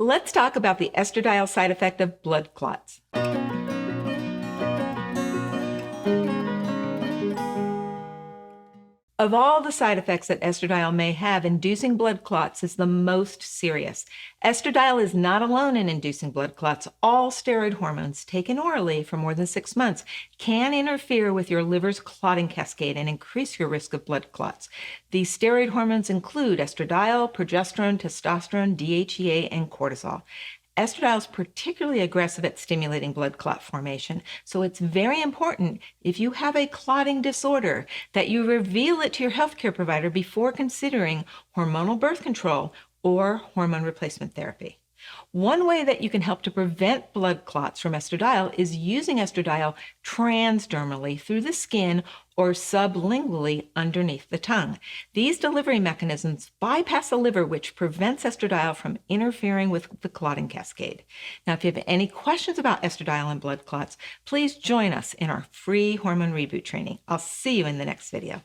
Let's talk about the estradiol side effect of blood clots. Of all the side effects that estradiol may have, inducing blood clots is the most serious. Estradiol is not alone in inducing blood clots. All steroid hormones taken orally for more than 6 months can interfere with your liver's clotting cascade and increase your risk of blood clots. These steroid hormones include estradiol, progesterone, testosterone, DHEA, and cortisol. Estradiol is particularly aggressive at stimulating blood clot formation, so it's very important if you have a clotting disorder that you reveal it to your healthcare provider before considering hormonal birth control or hormone replacement therapy. One way that you can help to prevent blood clots from estradiol is using estradiol transdermally through the skin or sublingually underneath the tongue. These delivery mechanisms bypass the liver, which prevents estradiol from interfering with the clotting cascade. Now, if you have any questions about estradiol and blood clots, please join us in our free hormone reboot training. I'll see you in the next video.